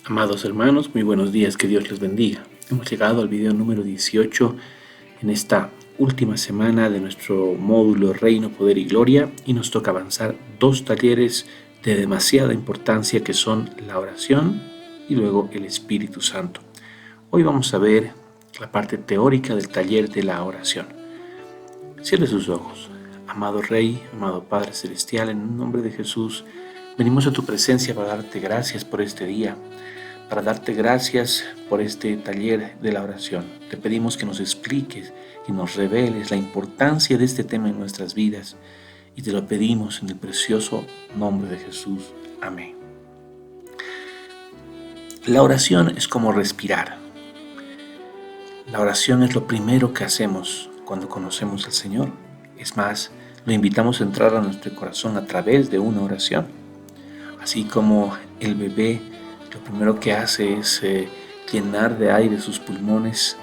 Amados hermanos, muy buenos días, que Dios les bendiga. Hemos llegado al video número 18 en esta última semana de nuestro módulo Reino, Poder y Gloria, y nos toca avanzar 2 talleres de demasiada importancia que son la oración y luego el Espíritu Santo. Hoy vamos a ver la parte teórica del taller de la oración. Cierre sus ojos. Amado Rey, amado Padre Celestial, en el nombre de Jesús, venimos a tu presencia para darte gracias por este día, para darte gracias por este taller de la oración. Te pedimos que nos expliques y nos reveles la importancia de este tema en nuestras vidas, y te lo pedimos en el precioso nombre de Jesús. Amén. La oración es como respirar. La oración es lo primero que hacemos cuando conocemos al Señor. Es más, lo invitamos a entrar a nuestro corazón a través de una oración. Así como el bebé lo primero que hace es llenar de aire sus pulmones,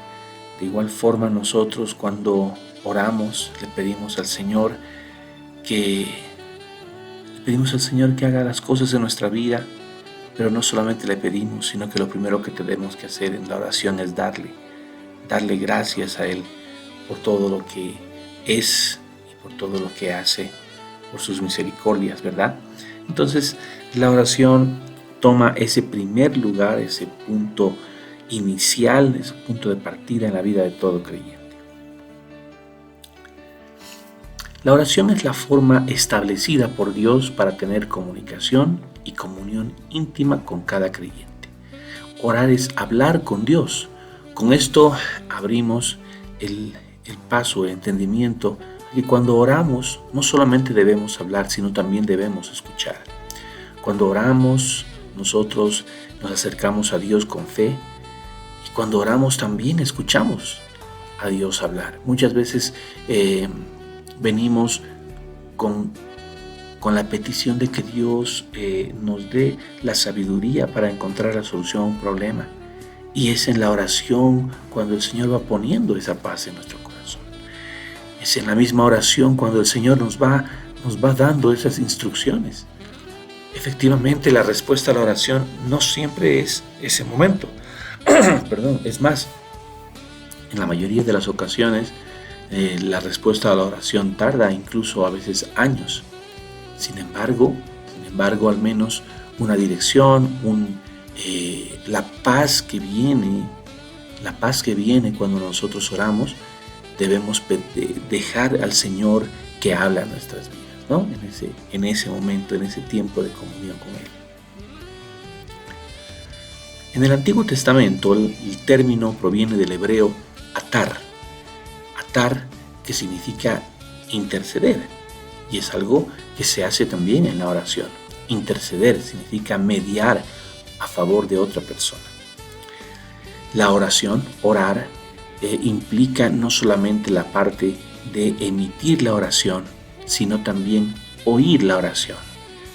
de igual forma nosotros cuando oramos le pedimos al Señor que haga las cosas en nuestra vida, pero no solamente le pedimos, sino que lo primero que tenemos que hacer en la oración es darle gracias a Él por todo lo que es y por todo lo que hace, por sus misericordias, ¿verdad? Entonces, la oración toma ese primer lugar, ese punto inicial, ese punto de partida en la vida de todo creyente. La oración es la forma establecida por Dios para tener comunicación y comunión íntima con cada creyente. Orar es hablar con Dios. Con esto abrimos el paso, el entendimiento, que cuando oramos no solamente debemos hablar, sino también debemos escuchar. Cuando oramos, nosotros nos acercamos a Dios con fe, y cuando oramos también escuchamos a Dios hablar. Muchas veces venimos con la petición de que Dios nos dé la sabiduría para encontrar la solución a un problema. Y es en la oración cuando el Señor va poniendo esa paz en nuestro corazón. Es en la misma oración cuando el Señor nos va dando esas instrucciones. Efectivamente, la respuesta a la oración no siempre es ese momento. Es más, en la mayoría de las ocasiones, la respuesta a la oración tarda incluso a veces años. Sin embargo, al menos una dirección, la paz que viene cuando nosotros oramos, debemos dejar al Señor que habla en nuestras vidas, ¿no? En ese momento, en ese tiempo de comunión con Él. En el Antiguo Testamento, el término proviene del hebreo atar, que significa interceder, y es algo que se hace también en la oración. Interceder significa mediar a favor de otra persona. La oración, orar, implica no solamente la parte de emitir la oración, sino también oír la oración.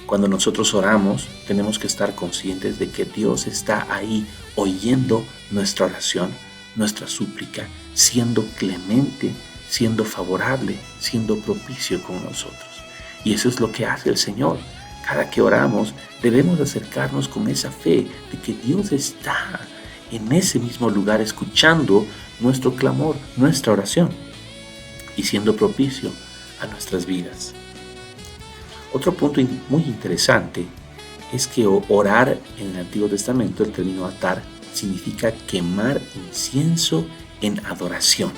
Cuando nosotros oramos, tenemos que estar conscientes de que Dios está ahí oyendo nuestra oración, nuestra súplica, siendo clemente, siendo favorable, siendo propicio con nosotros. Y eso es lo que hace el Señor. Cada que oramos, debemos acercarnos con esa fe de que Dios está en ese mismo lugar escuchando nuestro clamor, nuestra oración, y siendo propicio a nuestras vidas. Otro punto muy interesante es que orar en el Antiguo Testamento, el término atar, significa quemar incienso en adoración.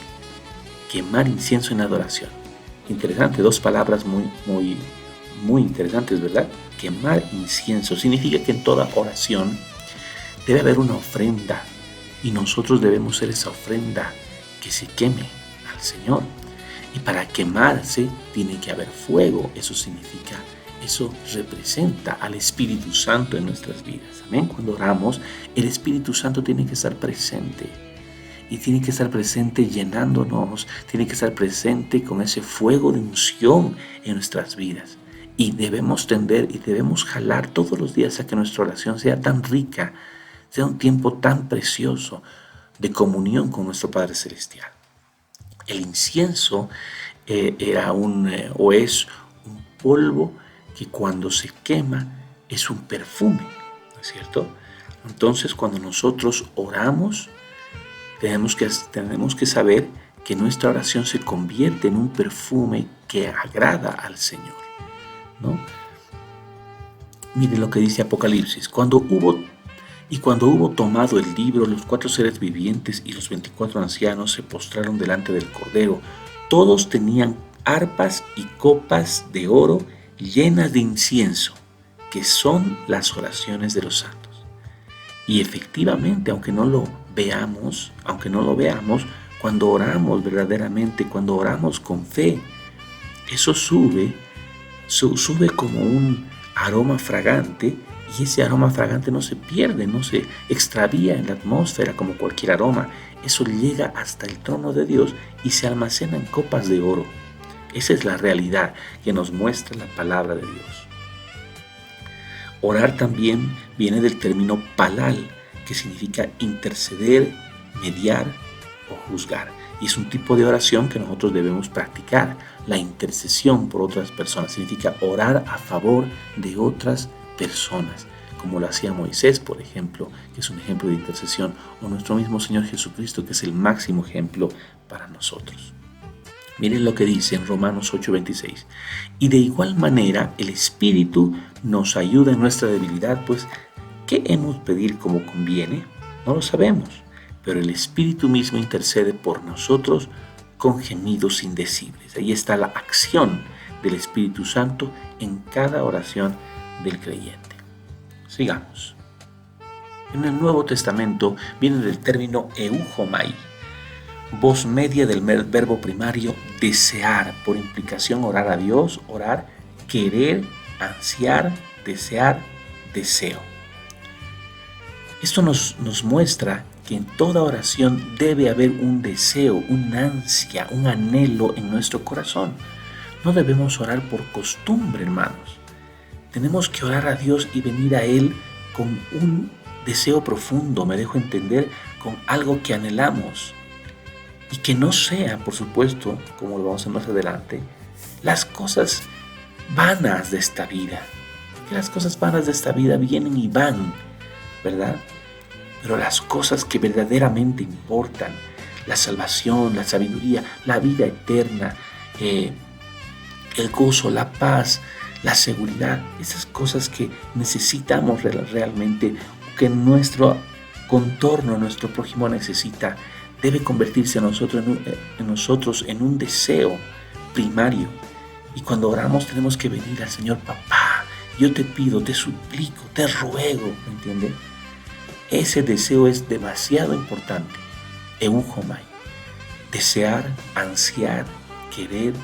Quemar incienso en adoración. Interesante, 2 palabras muy interesantes, ¿verdad? Quemar incienso significa que en toda oración debe haber una ofrenda, y nosotros debemos ser esa ofrenda que se queme al Señor. Y para quemarse tiene que haber fuego. Eso representa al Espíritu Santo en nuestras vidas. Amén. Cuando oramos, el Espíritu Santo tiene que estar presente. Y tiene que estar presente llenándonos, tiene que estar presente con ese fuego de unción en nuestras vidas. Y debemos tender y debemos jalar todos los días a que nuestra oración sea tan rica, sea un tiempo tan precioso de comunión con nuestro Padre Celestial. El incienso es un polvo que cuando se quema es un perfume, ¿no es cierto? Entonces, cuando nosotros oramos, tenemos que saber que nuestra oración se convierte en un perfume que agrada al Señor, ¿no? Mire lo que dice Apocalipsis. Cuando hubo tomado el libro, los 4 seres vivientes y los 24 ancianos se postraron delante del Cordero. Todos tenían arpas y copas de oro llenas de incienso, que son las oraciones de los santos. Y efectivamente, aunque no lo veamos, cuando oramos verdaderamente, cuando oramos con fe, eso sube como un aroma fragante, y ese aroma fragante no se pierde, no se extravía en la atmósfera como cualquier aroma. Eso llega hasta el trono de Dios y se almacena en copas de oro. Esa es la realidad que nos muestra la palabra de Dios. Orar también viene del término palal, que significa interceder, mediar o juzgar. Y es un tipo de oración que nosotros debemos practicar. La intercesión por otras personas significa orar a favor de otras personas, como lo hacía Moisés, por ejemplo, que es un ejemplo de intercesión, o nuestro mismo Señor Jesucristo, que es el máximo ejemplo para nosotros. Miren lo que dice en Romanos 8:26. Y de igual manera el Espíritu nos ayuda en nuestra debilidad, pues ¿qué hemos de pedir como conviene? No lo sabemos, pero el Espíritu mismo intercede por nosotros con gemidos indecibles. Ahí está la acción del Espíritu Santo en cada oración del creyente. Sigamos. En el Nuevo Testamento viene del término euchomai, voz media del verbo primario desear, por implicación orar a Dios, orar, querer, ansiar, desear, deseo. Esto nos muestra que en toda oración debe haber un deseo, una ansia, un anhelo en nuestro corazón. No debemos orar por costumbre, hermanos. Tenemos que orar a Dios y venir a Él con un deseo profundo, me dejo entender, con algo que anhelamos. Y que no sea, por supuesto, como lo vamos a ver más adelante, las cosas vanas de esta vida. Que las cosas vanas de esta vida vienen y van, ¿verdad? Pero las cosas que verdaderamente importan, la salvación, la sabiduría, la vida eterna, el gozo, la paz, la seguridad, esas cosas que necesitamos realmente, que nuestro contorno, nuestro prójimo necesita, debe convertirse en nosotros en un deseo primario. Y cuando oramos tenemos que venir al Señor: papá, yo te pido, te suplico, te ruego, ¿me entiende? Ese deseo es demasiado importante. Euchomai, desear, ansiar, querer.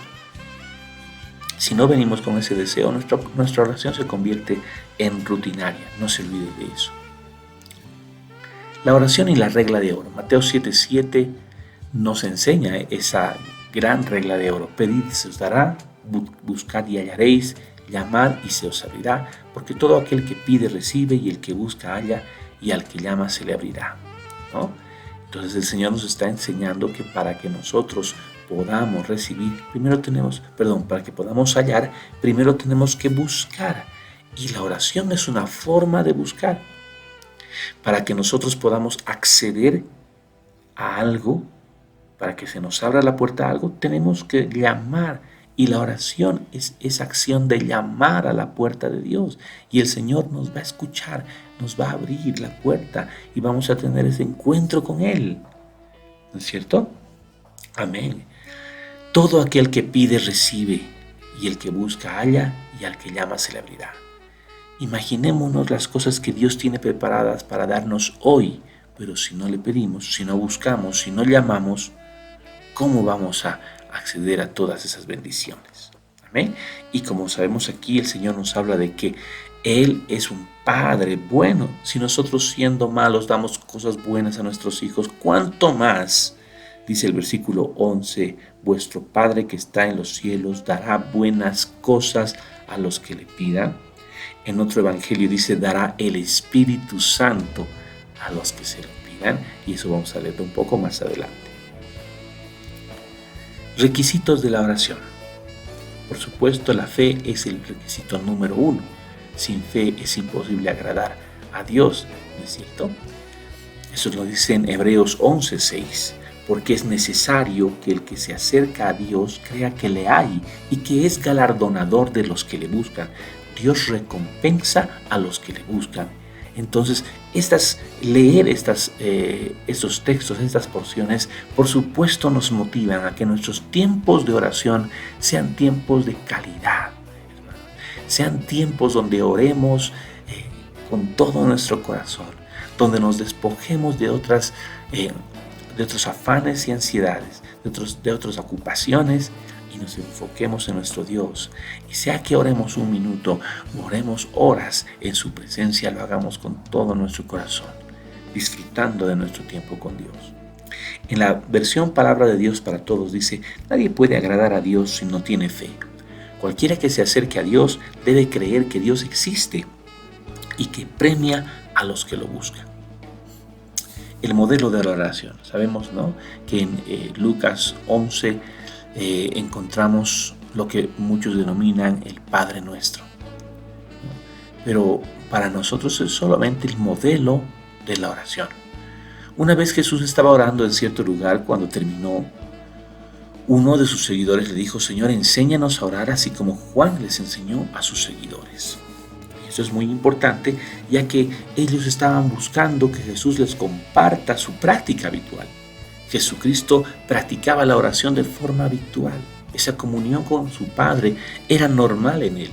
Si no venimos con ese deseo, nuestra oración se convierte en rutinaria. No se olvide de eso. La oración y la regla de oro. Mateo 7:7 nos enseña esa gran regla de oro. Pedid y se os dará, buscad y hallaréis, llamad y se os abrirá, porque todo aquel que pide recibe, y el que busca halla, y al que llama se le abrirá, ¿no? Entonces el Señor nos está enseñando que para que nosotros podamos recibir, para que podamos hallar, primero tenemos que buscar. Y la oración es una forma de buscar. Para que nosotros podamos acceder a algo, para que se nos abra la puerta a algo, tenemos que llamar. Y la oración es esa acción de llamar a la puerta de Dios. Y el Señor nos va a escuchar, nos va a abrir la puerta y vamos a tener ese encuentro con Él. ¿No es cierto? Amén. Todo aquel que pide recibe, y el que busca halla, y al que llama se le abrirá. Imaginémonos las cosas que Dios tiene preparadas para darnos hoy, pero si no le pedimos, si no buscamos, si no llamamos, ¿cómo vamos a acceder a todas esas bendiciones? Amén. Y como sabemos aquí, el Señor nos habla de que Él es un Padre bueno. Si nosotros, siendo malos, damos cosas buenas a nuestros hijos, ¿cuánto más? Dice el versículo 11, vuestro Padre que está en los cielos dará buenas cosas a los que le pidan. En otro evangelio dice, dará el Espíritu Santo a los que se lo pidan, y eso vamos a leerlo un poco más adelante. Requisitos de la oración. Por supuesto, la fe es el requisito número 1. Sin fe es imposible agradar a Dios, ¿no es cierto? Eso lo dice en Hebreos 11:6, porque es necesario que el que se acerca a Dios crea que le hay y que es galardonador de los que le buscan. Dios recompensa a los que le buscan. Entonces, leer estos textos, estas porciones, por supuesto nos motivan a que nuestros tiempos de oración sean tiempos de calidad, sean tiempos donde oremos con todo nuestro corazón, donde nos despojemos de otros afanes y ansiedades, de otras ocupaciones, y nos enfoquemos en nuestro Dios. Y sea que oremos un minuto, oremos horas en su presencia, lo hagamos con todo nuestro corazón, disfrutando de nuestro tiempo con Dios. En la versión Palabra de Dios para Todos dice: nadie puede agradar a Dios si no tiene fe. Cualquiera que se acerque a Dios debe creer que Dios existe y que premia a los que lo buscan. El modelo de la oración. Sabemos, ¿no?, que en Lucas 11 encontramos lo que muchos denominan el Padre Nuestro. Pero para nosotros es solamente el modelo de la oración. Una vez Jesús estaba orando en cierto lugar. Cuando terminó, uno de sus seguidores le dijo: Señor, enséñanos a orar así como Juan les enseñó a sus seguidores. Eso es muy importante, ya que ellos estaban buscando que Jesús les comparta su práctica habitual. Jesucristo practicaba la oración de forma habitual. Esa comunión con su Padre era normal en él.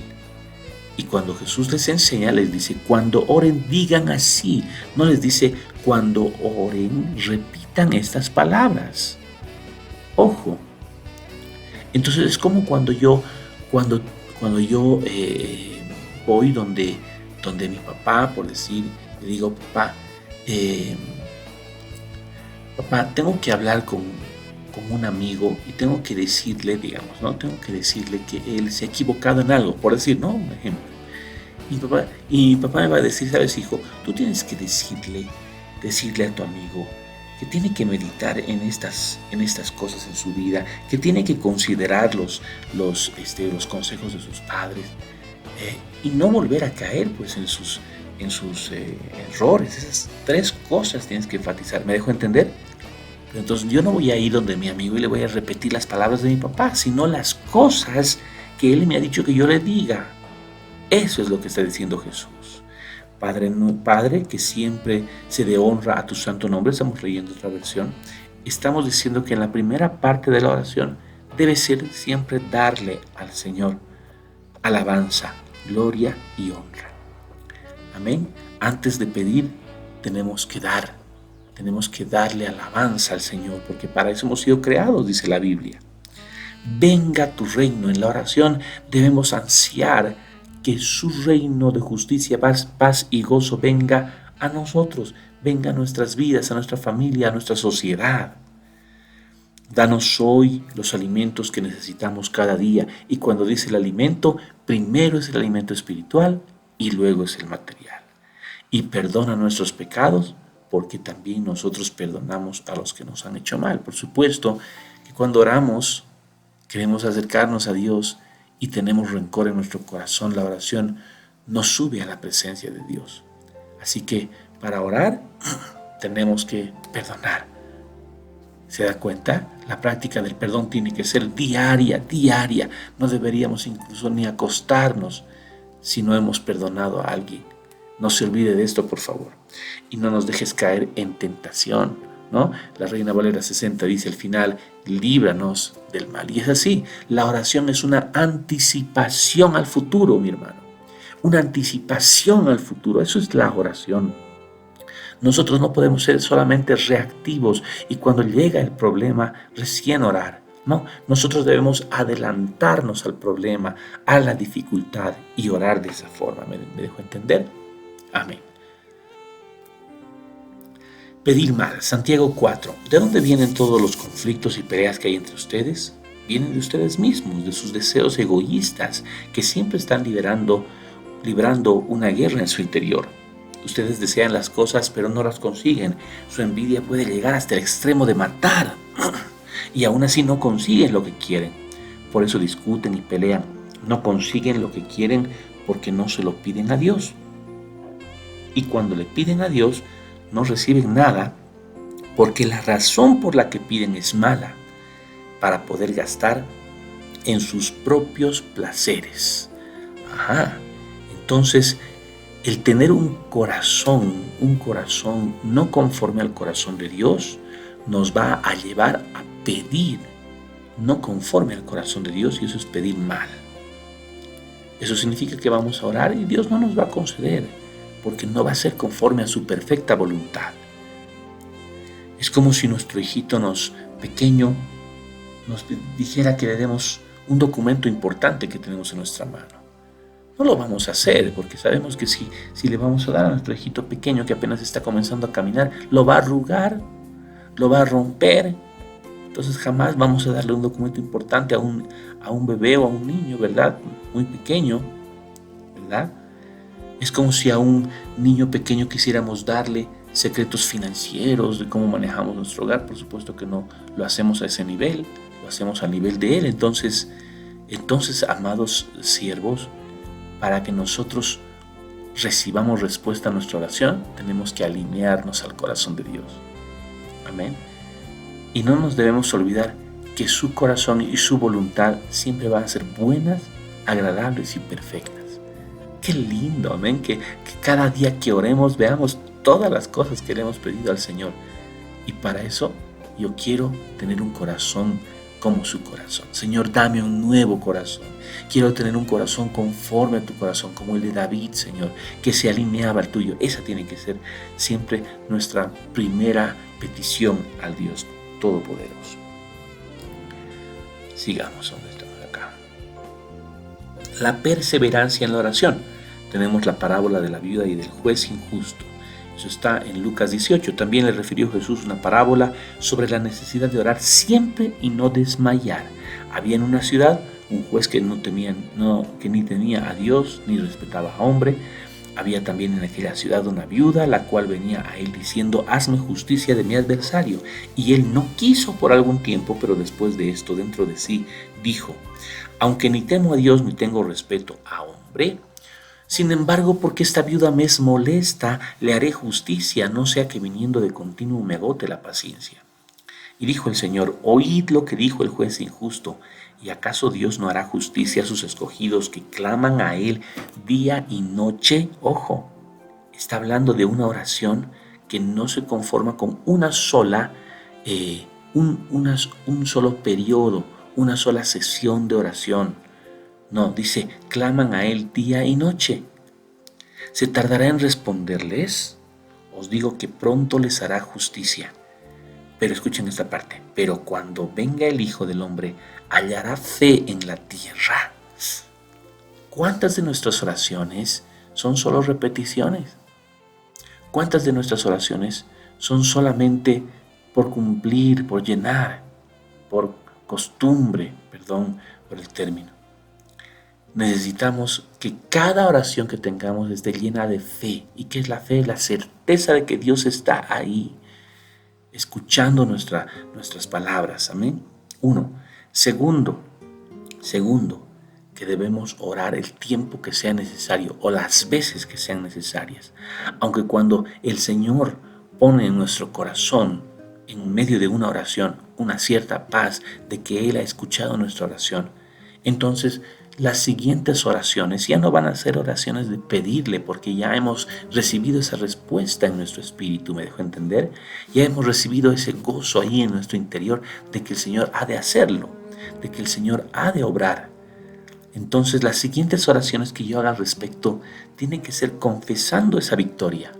Y cuando Jesús les enseña, les dice: cuando oren, digan así. No les dice: cuando oren, repitan estas palabras. Ojo. Entonces es como cuando yo voy donde mi papá, por decir, le digo: papá, tengo que hablar con un amigo y tengo que decirle, digamos, ¿no? Tengo que decirle que él se ha equivocado en algo, por decir, ¿no?, un ejemplo. Y mi papá me va a decir: sabes, hijo, tú tienes que decirle a tu amigo que tiene que meditar en estas cosas en su vida, que tiene que considerar los consejos de sus padres, y no volver a caer pues en sus errores. Esas 3 cosas tienes que enfatizar. ¿Me dejo entender? Pero entonces yo no voy a ir donde mi amigo y le voy a repetir las palabras de mi papá, sino las cosas que él me ha dicho que yo le diga. Eso es lo que está diciendo Jesús. Padre, que siempre se dé honra a tu santo nombre. Estamos leyendo otra versión. Estamos diciendo que en la primera parte de la oración debe ser siempre darle al Señor alabanza, gloria y honra. Amén. Antes de pedir, tenemos que darle alabanza al Señor, porque para eso hemos sido creados, dice la Biblia. Venga tu reino. En la oración debemos ansiar que su reino de justicia, paz y gozo venga a nosotros, venga a nuestras vidas, a nuestra familia, a nuestra sociedad. Danos hoy los alimentos que necesitamos cada día. Y cuando dice el alimento, primero es el alimento espiritual y luego es el material. Y perdona nuestros pecados, porque también nosotros perdonamos a los que nos han hecho mal. Por supuesto que cuando oramos, queremos acercarnos a Dios y tenemos rencor en nuestro corazón, la oración nos sube a la presencia de Dios. Así que para orar tenemos que perdonar. ¿Se da cuenta? La práctica del perdón tiene que ser diaria. No deberíamos incluso ni acostarnos si no hemos perdonado a alguien. No se olvide de esto, por favor. Y no nos dejes caer en tentación, ¿no? La Reina Valera 60 dice al final: líbranos del mal. Y es así. La oración es una anticipación al futuro, mi hermano. Una anticipación al futuro. Eso es la oración. Nosotros no podemos ser solamente reactivos y cuando llega el problema recién orar. No, nosotros debemos adelantarnos al problema, a la dificultad y orar de esa forma. ¿Me dejo entender? Amén. Pedir mal. Santiago 4. ¿De dónde vienen todos los conflictos y peleas que hay entre ustedes? Vienen de ustedes mismos, de sus deseos egoístas que siempre están librando una guerra en su interior. Ustedes desean las cosas pero no las consiguen. Su envidia puede llegar hasta el extremo de matar y aún así no consiguen lo que quieren. Por eso discuten y pelean. No consiguen lo que quieren porque no se lo piden a Dios. Y cuando le piden a Dios, no reciben nada porque la razón por la que piden es mala, para poder gastar en sus propios placeres. Entonces, el tener un corazón no conforme al corazón de Dios, nos va a llevar a pedir no conforme al corazón de Dios, y eso es pedir mal. Eso significa que vamos a orar y Dios no nos va a conceder, porque no va a ser conforme a su perfecta voluntad. Es como si nuestro hijito pequeño nos dijera que le demos un documento importante que tenemos en nuestra mano. No lo vamos a hacer, porque sabemos que si le vamos a dar a nuestro hijito pequeño que apenas está comenzando a caminar, lo va a arrugar, lo va a romper. Entonces jamás vamos a darle un documento importante a un bebé o a un niño, ¿verdad? Muy pequeño, ¿verdad? Es como si a un niño pequeño quisiéramos darle secretos financieros de cómo manejamos nuestro hogar. Por supuesto que no lo hacemos a ese nivel, lo hacemos al nivel de él. Entonces, amados siervos, para que nosotros recibamos respuesta a nuestra oración, tenemos que alinearnos al corazón de Dios. Amén. Y no nos debemos olvidar que su corazón y su voluntad siempre van a ser buenas, agradables y perfectas. Qué lindo, amén, que cada día que oremos veamos todas las cosas que le hemos pedido al Señor. Y para eso yo quiero tener un corazón como su corazón. Señor, dame un nuevo corazón. Quiero tener un corazón conforme a tu corazón, como el de David, Señor, que se alineaba al tuyo. Esa tiene que ser siempre nuestra primera petición al Dios Todopoderoso. Sigamos donde estamos acá. La perseverancia en la oración. Tenemos la parábola de la viuda y del juez injusto. Eso está en Lucas 18. También le refirió Jesús una parábola sobre la necesidad de orar siempre y no desmayar. Había en una ciudad un juez que ni temía a Dios ni respetaba a hombre. Había también en aquella ciudad una viuda, la cual venía a él diciendo: hazme justicia de mi adversario. Y él no quiso por algún tiempo, pero después de esto, dentro de sí, dijo: aunque ni temo a Dios ni tengo respeto a hombre, sin embargo, porque esta viuda me es molesta, le haré justicia, no sea que viniendo de continuo me agote la paciencia. Y dijo el Señor: oíd lo que dijo el juez injusto. ¿Y acaso Dios no hará justicia a sus escogidos que claman a Él día y noche? Ojo, está hablando de una oración que no se conforma con una sola, un solo periodo, una sola sesión de oración. No, dice, claman a Él día y noche. ¿Se tardará en responderles? Os digo que pronto les hará justicia. Pero escuchen esta parte: pero cuando venga el Hijo del Hombre, hallará fe en la tierra. ¿Cuántas de nuestras oraciones son solo repeticiones? ¿Cuántas de nuestras oraciones son solamente por cumplir, por llenar, por costumbre? Perdón por el término. Necesitamos que cada oración que tengamos esté llena de fe. ¿Y qué es la fe? La certeza de que Dios está ahí, escuchando nuestras palabras. Amén. Segundo, que debemos orar el tiempo que sea necesario o las veces que sean necesarias. Aunque cuando el Señor pone en nuestro corazón, en medio de una oración, una cierta paz de que Él ha escuchado nuestra oración, entonces las siguientes oraciones ya no van a ser oraciones de pedirle, porque ya hemos recibido esa respuesta en nuestro espíritu, ¿me dejó entender? Ya hemos recibido ese gozo ahí en nuestro interior de que el Señor ha de hacerlo, de que el Señor ha de obrar. Entonces las siguientes oraciones que yo haga al respecto tienen que ser confesando esa victoria.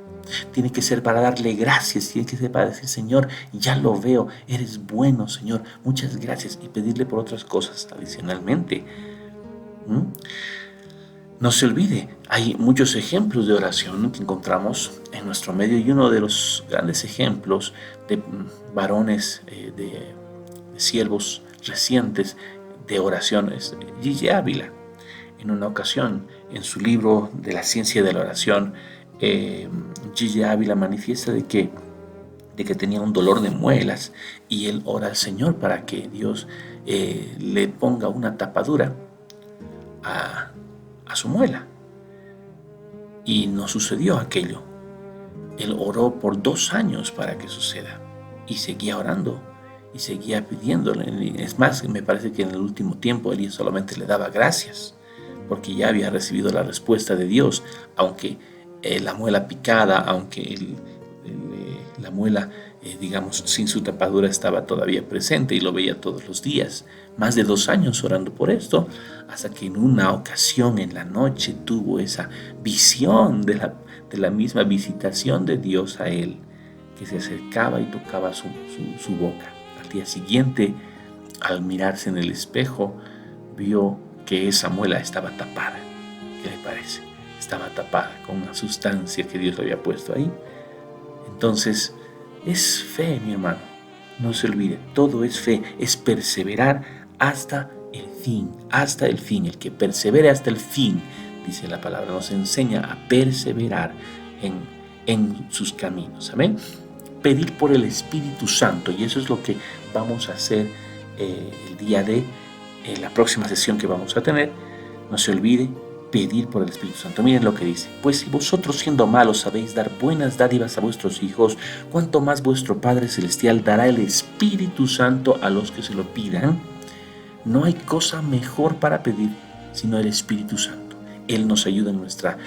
Tiene que ser para darle gracias, tiene que ser para decir: Señor, ya lo veo, eres bueno, Señor, muchas gracias, y pedirle por otras cosas adicionalmente. No se olvide, hay muchos ejemplos de oración que encontramos en nuestro medio, y uno de los grandes ejemplos de varones, de siervos recientes de oración es Gigi Ávila. En una ocasión, en su libro de la ciencia de la oración, Gigi Ávila manifiesta de que tenía un dolor de muelas, y él ora al Señor para que Dios le ponga una tapadura a su muela, y no sucedió aquello. Él oró por 2 años para que suceda y seguía orando y seguía pidiéndole. Es más, me parece que en el último tiempo él solamente le daba gracias porque ya había recibido la respuesta de Dios, aunque la muela picada, aunque la muela, digamos, sin su tapadura estaba todavía presente y lo veía todos los días. Más de 2 años orando por esto, hasta que en una ocasión en la noche tuvo esa visión de la misma visitación de Dios a él, que se acercaba y tocaba su boca. Al día siguiente, al mirarse en el espejo, vio que esa muela estaba tapada. ¿Qué le parece? Estaba tapada con una sustancia que Dios le había puesto ahí. Entonces, es fe, mi hermano. No se olvide, todo es fe, es perseverar hasta el fin, hasta el fin. El que persevere hasta el fin, dice la palabra, nos enseña a perseverar en sus caminos. Amén. Pedir por el Espíritu Santo, y eso es lo que vamos a hacer el día de la próxima sesión que vamos a tener. No se olvide pedir por el Espíritu Santo. Miren lo que dice: pues si vosotros siendo malos sabéis dar buenas dádivas a vuestros hijos, cuánto más vuestro Padre Celestial dará el Espíritu Santo a los que se lo pidan. No hay cosa mejor para pedir sino el Espíritu Santo. Él nos ayuda en nuestra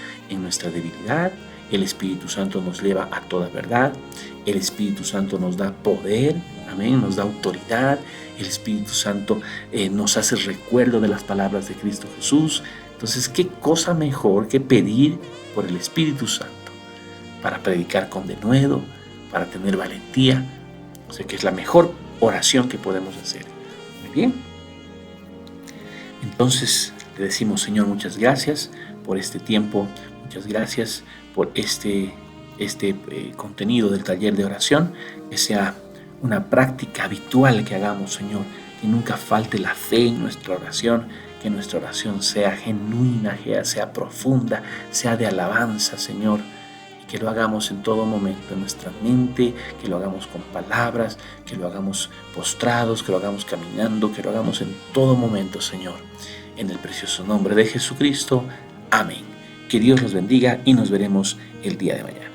debilidad. El Espíritu Santo nos lleva a toda verdad. El Espíritu Santo nos da poder, amén, nos da autoridad. El Espíritu Santo nos hace recuerdo de las palabras de Cristo Jesús. Entonces, ¿qué cosa mejor que pedir por el Espíritu Santo? Para predicar con denuedo, para tener valentía. O sea que es la mejor oración que podemos hacer. Muy bien. Entonces, le decimos: Señor, muchas gracias por este tiempo. Muchas gracias por este contenido del taller de oración. Que sea una práctica habitual que hagamos, Señor. Que nunca falte la fe en nuestra oración. Que nuestra oración sea genuina, que sea profunda, sea de alabanza, Señor. Y que lo hagamos en todo momento, en nuestra mente, que lo hagamos con palabras, que lo hagamos postrados, que lo hagamos caminando, que lo hagamos en todo momento, Señor. En el precioso nombre de Jesucristo. Amén. Que Dios los bendiga y nos veremos el día de mañana.